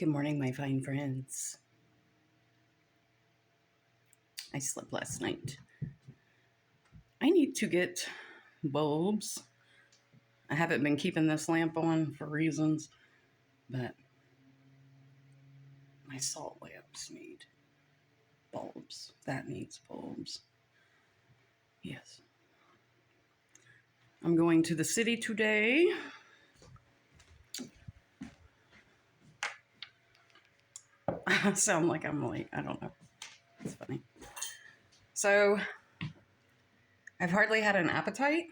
Good morning, my fine friends. I slept last night. I need to get bulbs. I haven't been keeping this lamp on for reasons, but my salt lamps need bulbs. That needs bulbs. Yes. I'm going to the city today. I sound like I'm late. I don't know. It's funny. So, I've hardly had an appetite.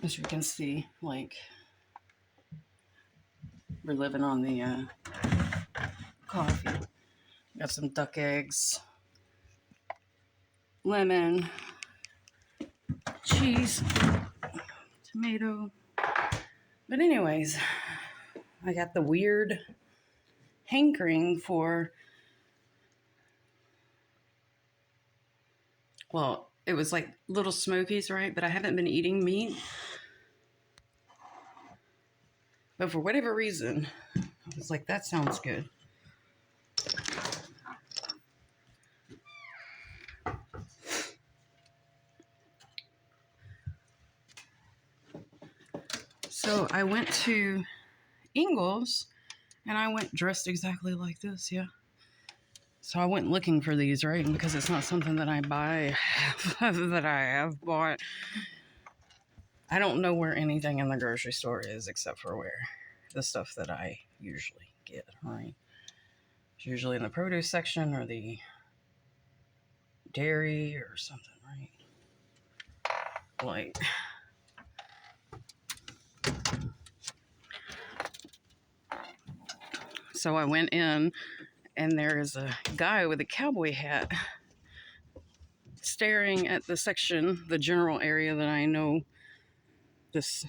As you can see, like, we're living on the coffee. Got some duck eggs, lemon, cheese, tomato. But anyways, I got the weird hankering for, well, it was like Little Smokies, right? But I haven't been eating meat. But for whatever reason, I was like, that sounds good. So I went to Ingles and I went dressed exactly like this, yeah. So I went looking for these, right? And because it's not something that I buy, that I have bought, I don't know where anything in the grocery store is except for where the stuff that I usually get, right? It's usually in the produce section or the dairy or something, right? Like, so I went in and there is a guy with a cowboy hat staring at the section, the general area that I know this,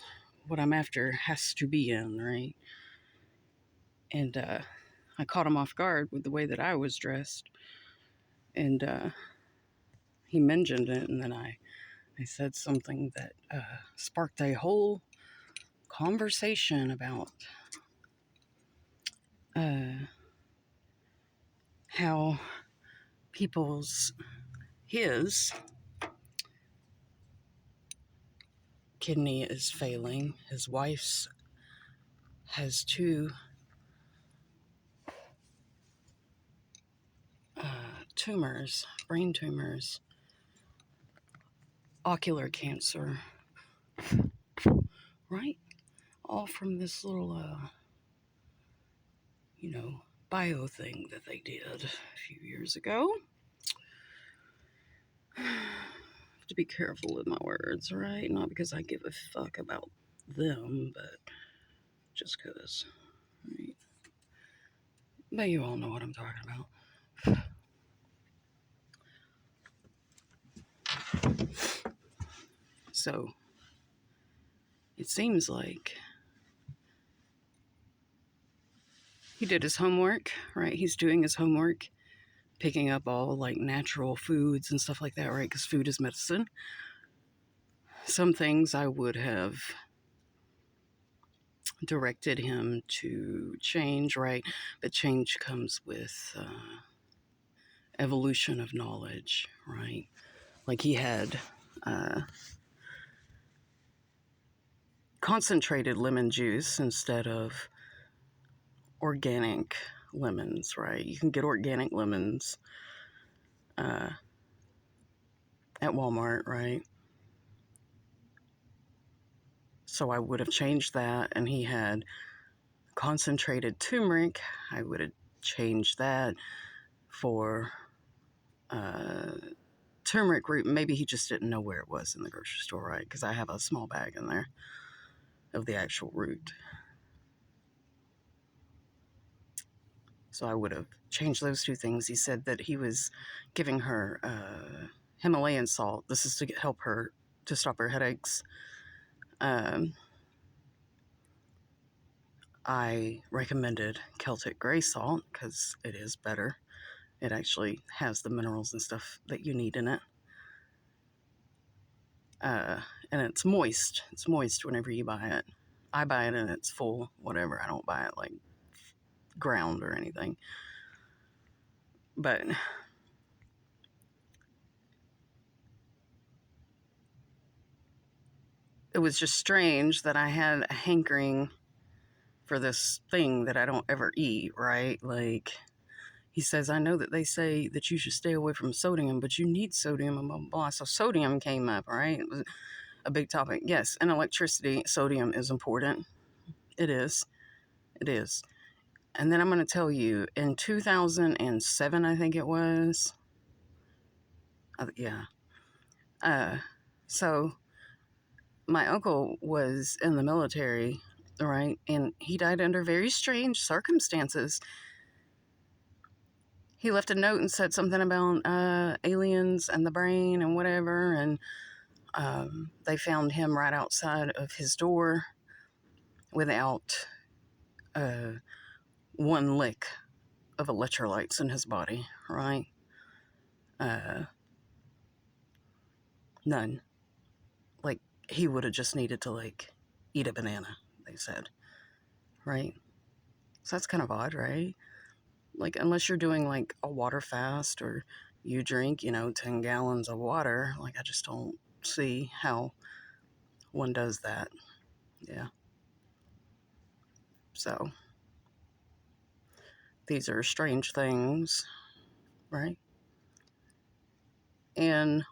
what I'm after has to be in, right? And I caught him off guard with the way that I was dressed. And he mentioned it, and then I said something that sparked a whole conversation about how his kidney is failing. His wife's has two tumors, brain tumors, ocular cancer, right? All from this little, bio thing that they did a few years ago. I have to be careful with my words, right? Not because I give a fuck about them, but just because, right? But you all know what I'm talking about. So, it seems like he did his homework, right? He's doing his homework, picking up all like natural foods and stuff like that, right? Because food is medicine. Some things I would have directed him to change, right? But change comes with evolution of knowledge, right? Like he had concentrated lemon juice instead of organic lemons, right? You can get organic lemons at Walmart, right? So I would have changed that, and he had concentrated turmeric. I would have changed that for turmeric root. Maybe he just didn't know where it was in the grocery store, right? Because I have a small bag in there of the actual root. So I would have changed those two things. He said that he was giving her Himalayan salt. This is to help her, to stop her headaches. I recommended Celtic gray salt because it is better. It actually has the minerals and stuff that you need in it. And it's moist. It's moist whenever you buy it. I buy it and it's full, whatever. I don't buy it like ground or anything. But it was just strange that I had a hankering for this thing that I don't ever eat, right? Like, he says, I know that they say that you should stay away from sodium, but you need sodium and blah, blah, blah. So sodium came up, right? It was a big topic. Yes, in electricity, sodium is important. It is. It is. And then I'm going to tell you, in 2007, I think it was. Yeah. So my uncle was in the military, right? And he died under very strange circumstances. He left a note and said something about aliens and the brain and whatever. And they found him right outside of his door without one lick of electrolytes in his body, right? None. Like, he would have just needed to, like, eat a banana, they said, right? So that's kind of odd, right? Like, unless you're doing, like, a water fast or you drink, 10 gallons of water, like, I just don't see how one does that. Yeah. So, these are strange things, right? And